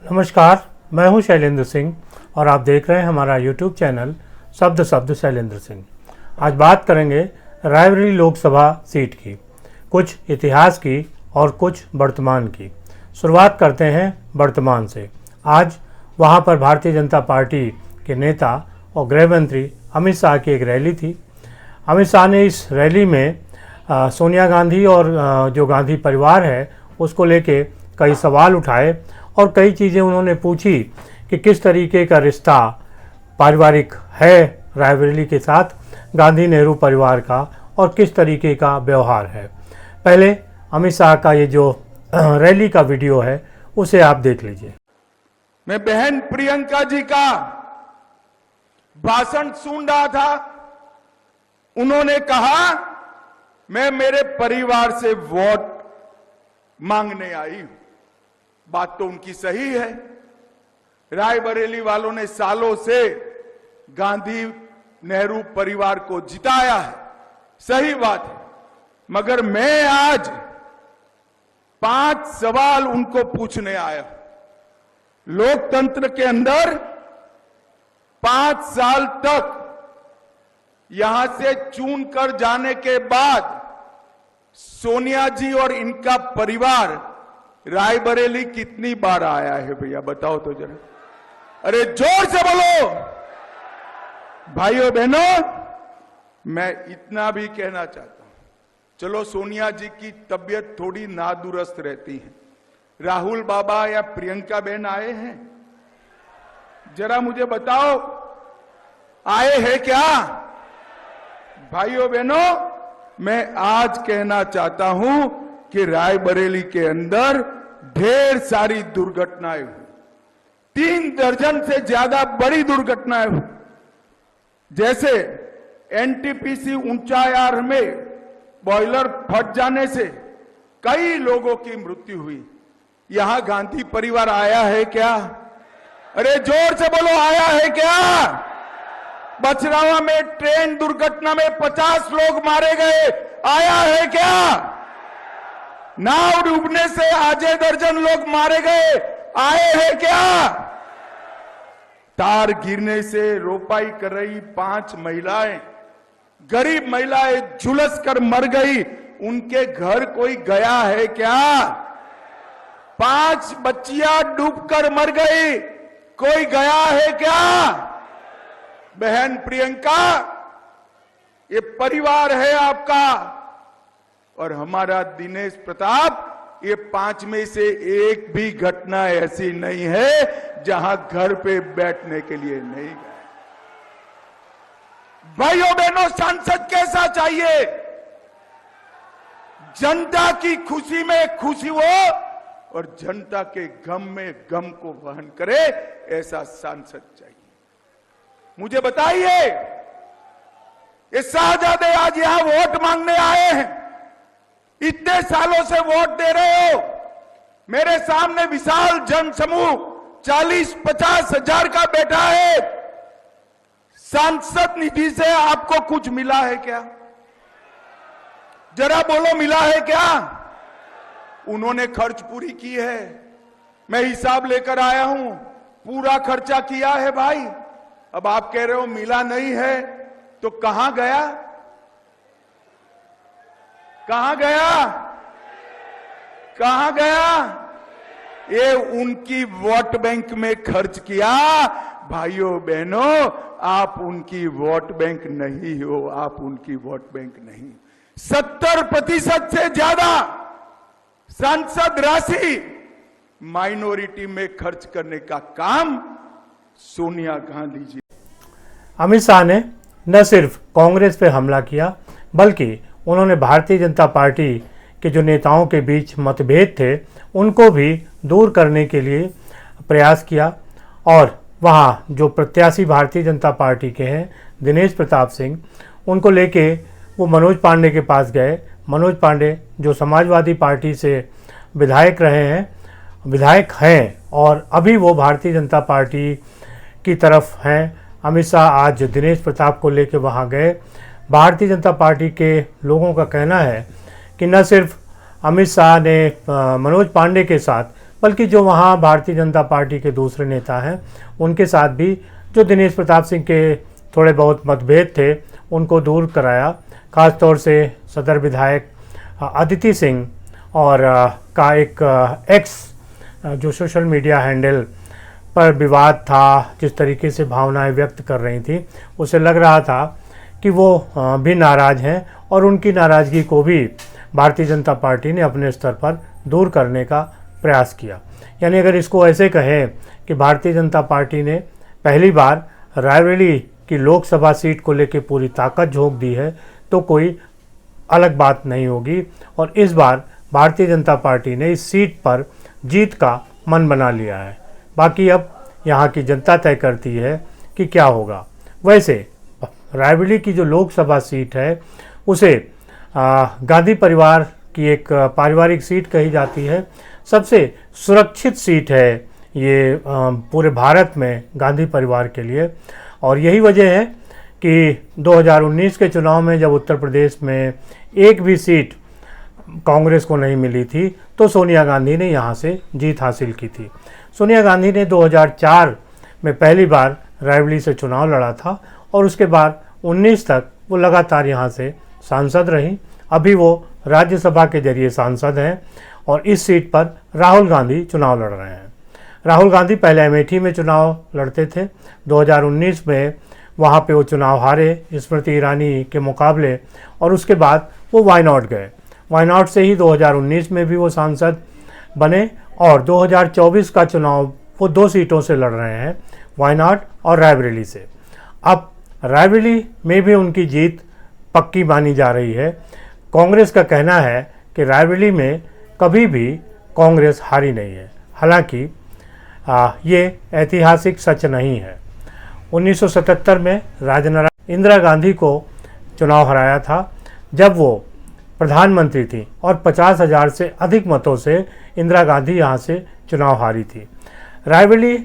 नमस्कार, मैं हूं शैलेंद्र सिंह और आप देख रहे हैं हमारा YouTube चैनल शब्द शब्द शैलेंद्र सिंह। आज बात करेंगे रायबरेली लोकसभा सीट की, कुछ इतिहास की और कुछ वर्तमान की। शुरुआत करते हैं वर्तमान से। आज वहां पर भारतीय जनता पार्टी के नेता और गृह मंत्री अमित शाह की एक रैली थी। अमित शाह ने इस रैली में सोनिया गांधी और जो गांधी परिवार है उसको लेके कई सवाल उठाए और कई चीज़ें उन्होंने पूछी कि किस तरीके का रिश्ता पारिवारिक है रायबरेली के साथ गांधी नेहरू परिवार का और किस तरीके का व्यवहार है। पहले अमित शाह का ये जो रैली का वीडियो है उसे आप देख लीजिए। मैं बहन प्रियंका जी का भाषण सुन रहा था। उन्होंने कहा मैं मेरे परिवार से वोट मांगने आई हूं। बात तो उनकी सही है। रायबरेली वालों ने सालों से गांधी नेहरू परिवार को जिताया है, सही बात है। मगर मैं आज 5 सवाल उनको पूछने आया हूं। लोकतंत्र के अंदर 5 साल तक यहां से चुन कर जाने के बाद सोनिया जी और इनका परिवार रायबरेली कितनी बार आया है भैया, बताओ तो जरा। अरे जोर से बोलो। भाइयों बहनों, मैं इतना भी कहना चाहता हूं, चलो सोनिया जी की तबीयत थोड़ी नादुरुस्त रहती है, राहुल बाबा या प्रियंका बहन आए हैं? जरा मुझे बताओ, आए हैं क्या? भाइयों बहनों, मैं आज कहना चाहता हूं कि रायबरेली के अंदर ढेर सारी दुर्घटनाएं हुई। 3 दर्जन से ज्यादा बड़ी दुर्घटनाएं हुई। जैसे एनटीपीसी ऊंचायार में बॉयलर फट जाने से कई लोगों की मृत्यु हुई। यहां गांधी परिवार आया है क्या? अरे जोर से बोलो, आया है क्या? बछरावा में ट्रेन दुर्घटना में 50 लोग मारे गए, आया है क्या? नाव डूबने से आधे दर्जन लोग मारे गए, आए हैं क्या? तार गिरने से रोपाई कर रही 5 महिलाएं, गरीब महिलाएं झुलस कर मर गई, उनके घर कोई गया है क्या? 5 बच्चियां डूबकर मर गई, कोई गया है क्या? बहन प्रियंका, ये परिवार है आपका और हमारा दिनेश प्रताप, ये 5 में से एक भी घटना ऐसी नहीं है जहां घर पे बैठने के लिए नहीं गए। भाइयों बहनों, सांसद कैसा चाहिए? जनता की खुशी में खुशी हो और जनता के गम में गम को वहन करे, ऐसा सांसद चाहिए। मुझे बताइए, ये शाहजादे आज यहां वोट मांगने आए हैं, इतने सालों से वोट दे रहे हो। मेरे सामने विशाल जनसमूह 40-50 हजार का बैठा है। सांसद निधि से आपको कुछ मिला है क्या? जरा बोलो, मिला है क्या? उन्होंने खर्च पूरी की है। मैं हिसाब लेकर आया हूं, पूरा खर्चा किया है भाई। अब आप कह रहे हो मिला नहीं है, तो कहां गया? कहां गया? कहां गया? ये उनकी वोट बैंक में खर्च किया। भाइयों बहनों, आप उनकी वोट बैंक नहीं हो, आप उनकी वोट बैंक नहीं। 70% से ज्यादा सांसद राशि माइनॉरिटी में खर्च करने का काम सोनिया गांधी जी। अमित शाह ने न सिर्फ कांग्रेस पे हमला किया, बल्कि उन्होंने भारतीय जनता पार्टी के जो नेताओं के बीच मतभेद थे उनको भी दूर करने के लिए प्रयास किया और वहाँ जो प्रत्याशी भारतीय जनता पार्टी के हैं दिनेश प्रताप सिंह, उनको लेके वो मनोज पांडे के पास गए। मनोज पांडे जो समाजवादी पार्टी से विधायक हैं और अभी वो भारतीय जनता पार्टी की तरफ हैं। अमित शाह आज दिनेश प्रताप को लेके वहाँ गए। भारतीय जनता पार्टी के लोगों का कहना है कि न सिर्फ अमित शाह ने मनोज पांडे के साथ बल्कि जो वहाँ भारतीय जनता पार्टी के दूसरे नेता हैं उनके साथ भी जो दिनेश प्रताप सिंह के थोड़े बहुत मतभेद थे उनको दूर कराया। खास तौर से सदर विधायक अदिति सिंह और का एक एक्स जो सोशल मीडिया हैंडल पर विवाद था, जिस तरीके से भावनाएं व्यक्त कर रही थी, उसे लग रहा था कि वो भी नाराज़ हैं और उनकी नाराज़गी को भी भारतीय जनता पार्टी ने अपने स्तर पर दूर करने का प्रयास किया। यानी अगर इसको ऐसे कहें कि भारतीय जनता पार्टी ने पहली बार रायबरेली की लोकसभा सीट को लेकर पूरी ताकत झोंक दी है तो कोई अलग बात नहीं होगी। और इस बार भारतीय जनता पार्टी ने इस सीट पर जीत का मन बना लिया है। बाकी अब यहाँ की जनता तय करती है कि क्या होगा। वैसे रायबरेली की जो लोकसभा सीट है उसे गांधी परिवार की एक पारिवारिक सीट कही जाती है। सबसे सुरक्षित सीट है ये पूरे भारत में गांधी परिवार के लिए। और यही वजह है कि 2019 के चुनाव में जब उत्तर प्रदेश में एक भी सीट कांग्रेस को नहीं मिली थी तो सोनिया गांधी ने यहाँ से जीत हासिल की थी। सोनिया गांधी ने 2004 में पहली बार रायबरेली से चुनाव लड़ा था और उसके बाद 19 तक वो लगातार यहाँ से सांसद रही। अभी वो राज्यसभा के जरिए सांसद हैं और इस सीट पर राहुल गांधी चुनाव लड़ रहे हैं। राहुल गांधी पहले अमेठी में चुनाव लड़ते थे। 2019 में वहाँ पे वो चुनाव हारे स्मृति ईरानी के मुकाबले और उसके बाद वो वायनाड गए। वायनाड से ही 2019 में भी वो सांसद बने और 2024 का चुनाव वो 2 सीटों से लड़ रहे हैं, वायनाड और रायबरेली से। अब रायबरेली में भी उनकी जीत पक्की मानी जा रही है। कांग्रेस का कहना है कि रायबरेली में कभी भी कांग्रेस हारी नहीं है। हालांकि ये ऐतिहासिक सच नहीं है। 1977 में राजनारायण इंदिरा गांधी को चुनाव हराया था जब वो प्रधानमंत्री थी और 50,000 से अधिक मतों से इंदिरा गांधी यहाँ से चुनाव हारी थी। रायबरेली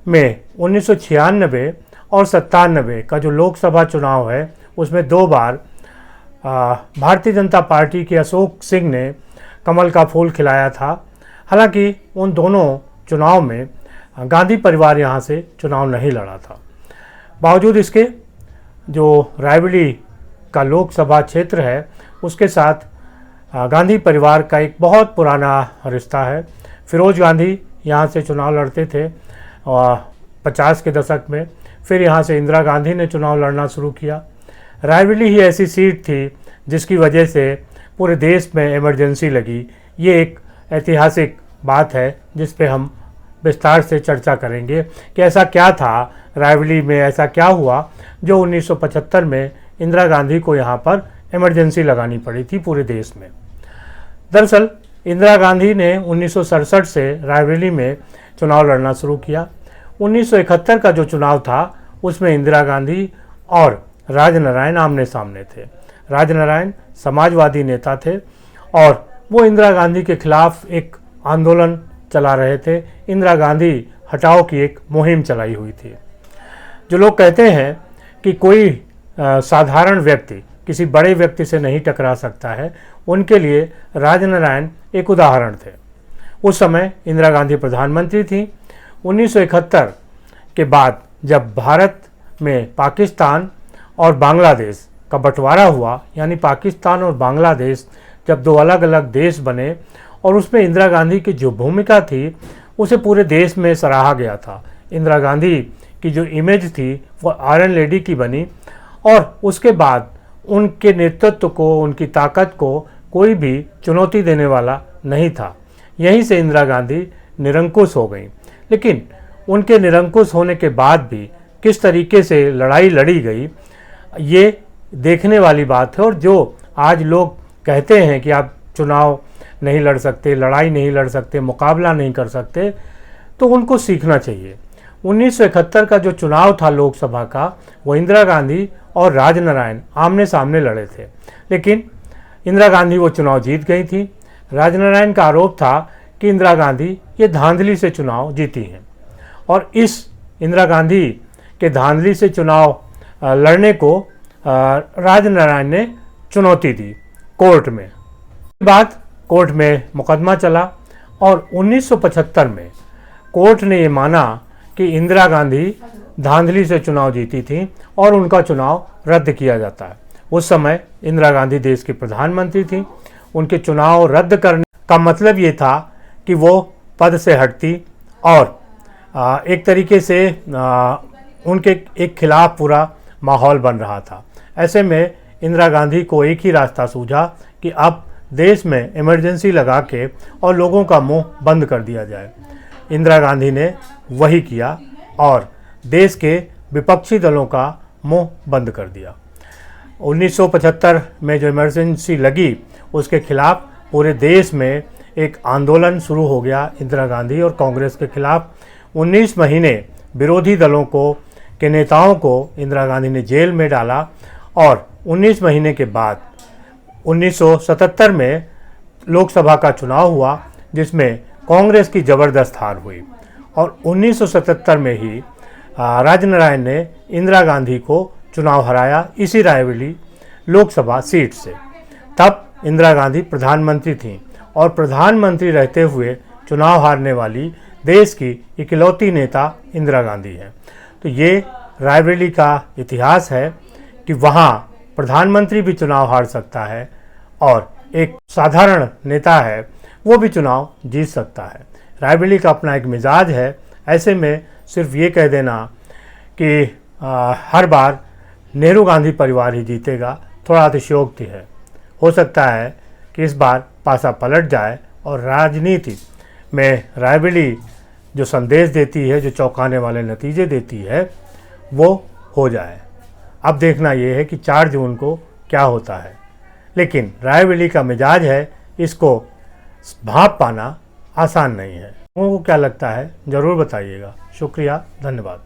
में 1996 और 97 का जो लोकसभा चुनाव है उसमें 2 बार भारतीय जनता पार्टी के अशोक सिंह ने कमल का फूल खिलाया था। हालांकि उन दोनों चुनाव में गांधी परिवार यहाँ से चुनाव नहीं लड़ा था। बावजूद इसके जो रायबरेली का लोकसभा क्षेत्र है उसके साथ गांधी परिवार का एक बहुत पुराना रिश्ता है। फिरोज गांधी यहाँ से चुनाव लड़ते थे 50 के दशक में। फिर यहाँ से इंदिरा गांधी ने चुनाव लड़ना शुरू किया। रायबरेली ही ऐसी सीट थी जिसकी वजह से पूरे देश में इमरजेंसी लगी। ये एक ऐतिहासिक बात है जिस पे हम विस्तार से चर्चा करेंगे कि ऐसा क्या था रायबरेली में, ऐसा क्या हुआ जो 1975 में इंदिरा गांधी को यहाँ पर इमरजेंसी लगानी पड़ी थी पूरे देश में। दरअसल इंदिरा गांधी ने 1967 से रायबरेली में चुनाव लड़ना शुरू किया। 1971 का जो चुनाव था उसमें इंदिरा गांधी और राजनारायण आमने सामने थे। राजनारायण समाजवादी नेता थे और वो इंदिरा गांधी के खिलाफ एक आंदोलन चला रहे थे। इंदिरा गांधी हटाओ की एक मुहिम चलाई हुई थी। जो लोग कहते हैं कि कोई साधारण व्यक्ति किसी बड़े व्यक्ति से नहीं टकरा सकता है, उनके लिए राजनारायण एक उदाहरण थे। उस समय इंदिरा गांधी प्रधानमंत्री थी। 1971 के बाद जब भारत में पाकिस्तान और बांग्लादेश का बंटवारा हुआ, यानी पाकिस्तान और बांग्लादेश जब 2 अलग अलग देश बने और उसमें इंदिरा गांधी की जो भूमिका थी उसे पूरे देश में सराहा गया था। इंदिरा गांधी की जो इमेज थी वो आयरन लेडी की बनी और उसके बाद उनके नेतृत्व को, उनकी ताकत को कोई भी चुनौती देने वाला नहीं था। यहीं से इंदिरा गांधी निरंकुश हो गई। लेकिन उनके निरंकुश होने के बाद भी किस तरीके से लड़ाई लड़ी गई ये देखने वाली बात है। और जो आज लोग कहते हैं कि आप चुनाव नहीं लड़ सकते, लड़ाई नहीं लड़ सकते, मुकाबला नहीं कर सकते, तो उनको सीखना चाहिए। 1971 का जो चुनाव था लोकसभा का, वो इंदिरा गांधी और राजनारायण आमने सामने लड़े थे। लेकिन इंदिरा गांधी वो चुनाव जीत गई थी। राजनारायण का आरोप था कि इंदिरा गांधी ये धांधली से चुनाव जीती हैं और इस इंदिरा गांधी के धांधली से चुनाव लड़ने को राजनारायण ने चुनौती दी कोर्ट में। बाद कोर्ट में मुकदमा चला और 1975 में कोर्ट ने ये माना कि इंदिरा गांधी धांधली से चुनाव जीती थी और उनका चुनाव रद्द किया जाता है। उस समय इंदिरा गांधी देश की प्रधानमंत्री थी। उनके चुनाव रद्द करने का मतलब ये था कि वो पद से हटती और एक तरीके से उनके एक खिलाफ पूरा माहौल बन रहा था। ऐसे में इंदिरा गांधी को एक ही रास्ता सूझा कि अब देश में इमरजेंसी लगा के और लोगों का मुंह बंद कर दिया जाए। इंदिरा गांधी ने वही किया और देश के विपक्षी दलों का मुंह बंद कर दिया। 1975 में जो इमरजेंसी लगी उसके खिलाफ पूरे देश में एक आंदोलन शुरू हो गया इंदिरा गांधी और कांग्रेस के खिलाफ। 19 महीने विरोधी दलों के नेताओं को इंदिरा गांधी ने जेल में डाला और 19 महीने के बाद 1977 में लोकसभा का चुनाव हुआ जिसमें कांग्रेस की ज़बरदस्त हार हुई और 1977 में ही राजनारायण ने इंदिरा गांधी को चुनाव हराया इसी रायबरेली लोकसभा सीट से। तब इंदिरा गांधी प्रधानमंत्री थीं और प्रधानमंत्री रहते हुए चुनाव हारने वाली देश की इकलौती नेता इंदिरा गांधी हैं। तो ये रायबरेली का इतिहास है कि वहाँ प्रधानमंत्री भी चुनाव हार सकता है और एक साधारण नेता है वो भी चुनाव जीत सकता है। रायबरेली का अपना एक मिजाज है। ऐसे में सिर्फ ये कह देना कि हर बार नेहरू गांधी परिवार ही जीतेगा थोड़ा अतिशयोक्ति है। हो सकता है कि इस बार पासा पलट जाए और राजनीति में रायबरेली जो संदेश देती है, जो चौंकाने वाले नतीजे देती है, वो हो जाए। अब देखना ये है कि 4 जून को क्या होता है। लेकिन रायबरेली का मिजाज है, इसको भांप पाना आसान नहीं है। लोगों को क्या लगता है ज़रूर बताइएगा। शुक्रिया, धन्यवाद।